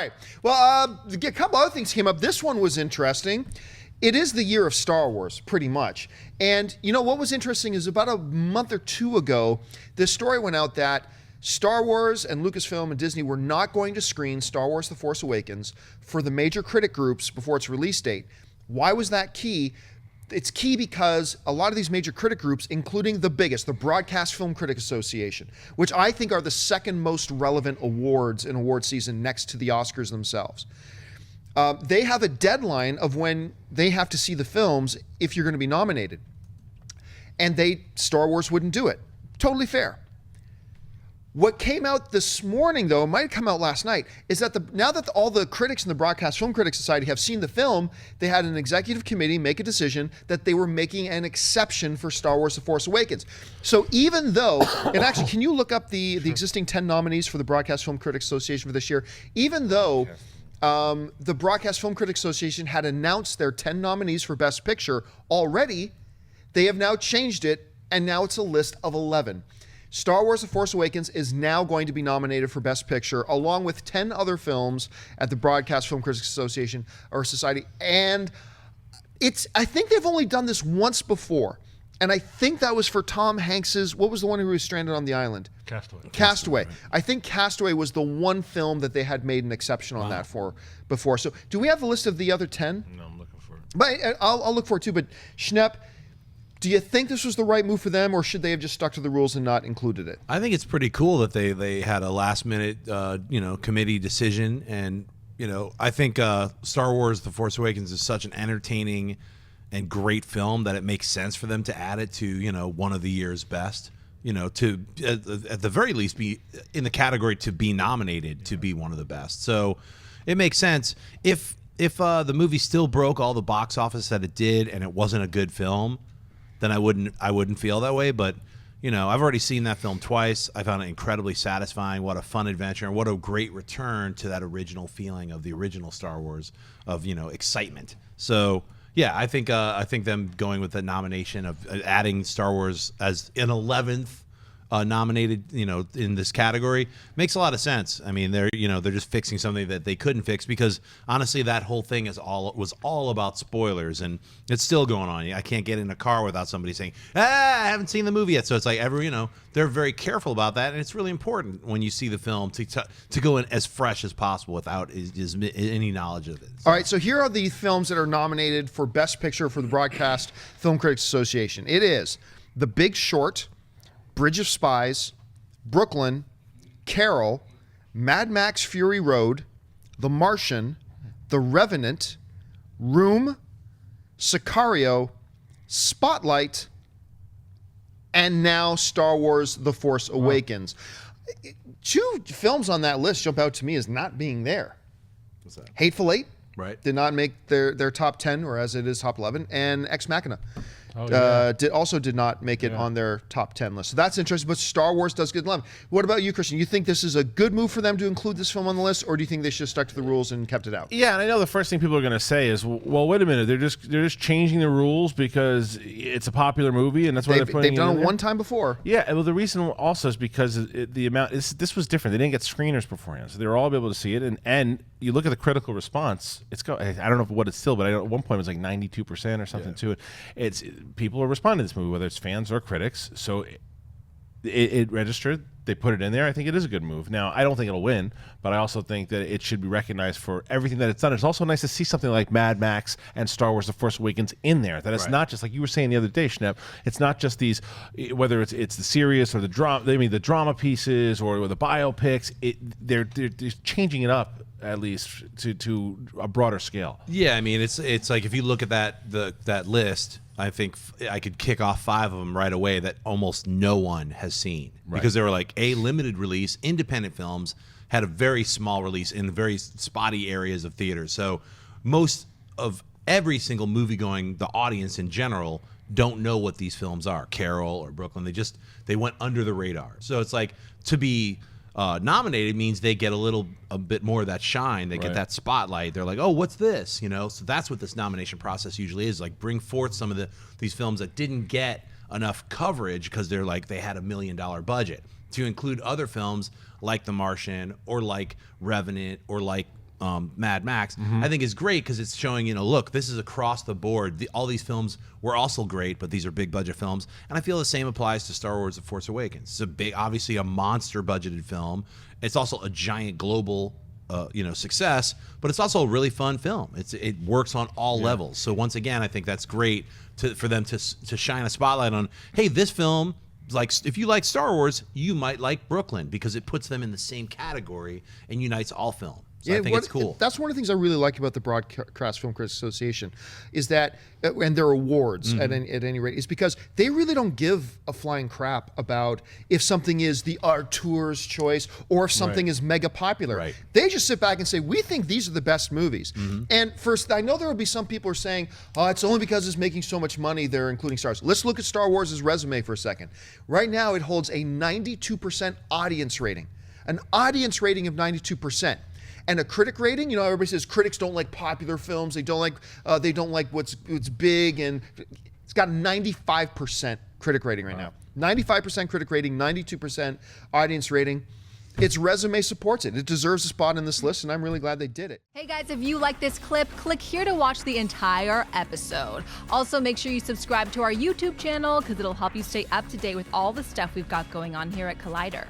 right. Well, a couple other things came up. This one was interesting. It is the year of Star Wars, pretty much. And you know what was interesting is about a month or two ago, this story went out that Star Wars and Lucasfilm and Disney were not going to screen Star Wars The Force Awakens for the major critic groups before its release date. Why was that key? It's key because a lot of these major critic groups, including the biggest, the Broadcast Film Critic Association, which I think are the second most relevant awards in award season next to the Oscars themselves, they have a deadline of when they have to see the films if you're going to be nominated. And Star Wars wouldn't do it. Totally fair. What came out this morning, though, it might have come out last night, is that now that all the critics in the Broadcast Film Critics Society have seen the film, they had an executive committee make a decision that they were making an exception for Star Wars The Force Awakens. So even though, and actually, can you look up the existing 10 nominees for the Broadcast Film Critics Association for this year? Even though the Broadcast Film Critics Association had announced their 10 nominees for Best Picture already, they have now changed it, and now it's a list of 11. Star Wars The Force Awakens is now going to be nominated for Best Picture, along with 10 other films at the Broadcast Film Critics Association or Society. And I think they've only done this once before. And I think that was for Tom Hanks's, what was the one who was stranded on the island? Castaway. I think Castaway was the one film that they had made an exception on that for before. So do we have a list of the other 10? No, I'm looking for it. But I'll look for it too. But Schnepp, do you think this was the right move for them, or should they have just stuck to the rules and not included it? I think it's pretty cool that they had a last minute committee decision, and I think Star Wars: The Force Awakens is such an entertaining and great film that it makes sense for them to add it to one of the year's best. To at the very least be in the category to be nominated to be one of the best. So it makes sense if the movie still broke all the box office that it did and it wasn't a good film, then I wouldn't feel that way. But I've already seen that film twice. I found it incredibly satisfying. What a fun adventure, and what a great return to that original feeling of the original Star Wars of excitement. So yeah, I think them going with the nomination of adding Star Wars as an 11th nominated, in this category makes a lot of sense. I mean, they're just fixing something that they couldn't fix, because honestly, that whole thing was all about spoilers, and it's still going on. I can't get in a car without somebody saying, I haven't seen the movie yet. So it's like they're very careful about that, and it's really important when you see the film to go in as fresh as possible without any knowledge of it. All right, so here are the films that are nominated for Best Picture for the Broadcast Film Critics Association. It is The Big Short, Bridge of Spies, Brooklyn, Carol, Mad Max Fury Road, The Martian, The Revenant, Room, Sicario, Spotlight, and now Star Wars The Force Awakens. Wow. 2 films on that list jump out to me as not being there. What's that? Hateful Eight. Right. Did not make their top 10, or as it is top 11, and Ex Machina. Did not make it on their top 10 list. So that's interesting, but Star Wars does good 11. What about you, Christian? You think this is a good move for them to include this film on the list, or do you think they should have stuck to the rules and kept it out? Yeah, and I know the first thing people are going to say is, well, wait a minute, they're just changing the rules because it's a popular movie, and that's why they're putting it in. They've done it one time before. Yeah, well, the reason also is because this was different. They didn't get screeners beforehand, so they were all able to see it, and you look at the critical response. I don't know what it's still, but at one point it was like 92% or something to it. It's people are responding to this movie, whether it's fans or critics. So it registered. They put it in there. I think it is a good move. Now, I don't think it'll win, but I also think that it should be recognized for everything that it's done. It's also nice to see something like Mad Max and Star Wars The Force Awakens in there. That it's not just, like you were saying the other day, Schnepp, it's not just these, whether it's the serious or the drama, the drama pieces or the biopics, they're changing it up at least to a broader scale. Yeah, I mean, it's like if you look at that list, I think I could kick off 5 of them right away that almost no one has seen, because they were like limited release, independent films, had a very small release in very spotty areas of theaters. So most of every single movie going, the audience in general, don't know what these films are. Carol or Brooklyn, they went under the radar. So it's like to be nominated means they get a bit more of that shine. They get that spotlight. They're like, oh, what's this? So that's what this nomination process usually is. Like, bring forth some of these films that didn't get enough coverage because they had $1 million budget, to include other films like The Martian or like Revenant or like Mad Max, I think is great because it's showing, look, this is across the board. All these films were also great, but these are big budget films. And I feel the same applies to Star Wars: The Force Awakens. It's obviously a monster budgeted film. It's also a giant global success, but it's also a really fun film. It works on all levels. So once again, I think that's great for them to shine a spotlight on, hey, this film, like, if you like Star Wars, you might like Brooklyn, because it puts them in the same category and unites all film. So I think it's cool. That's one of the things I really like about the Broadcast Film Critics Association, is that, and their awards at any rate, is because they really don't give a flying crap about if something is the auteur's choice or if something is mega popular. Right. They just sit back and say, we think these are the best movies. And first, I know there will be some people who are saying, oh, it's only because it's making so much money they're including stars. Let's look at Star Wars' resume for a second. Right now, it holds a 92% audience rating. An audience rating of 92%. And a critic rating, everybody says critics don't like popular films. They don't like what's big, and it's got a 95% critic rating right now. 95% critic rating, 92% audience rating. Its resume supports it. It deserves a spot in this list, and I'm really glad they did it. Hey guys, if you like this clip, click here to watch the entire episode. Also, make sure you subscribe to our YouTube channel because it'll help you stay up to date with all the stuff we've got going on here at Collider.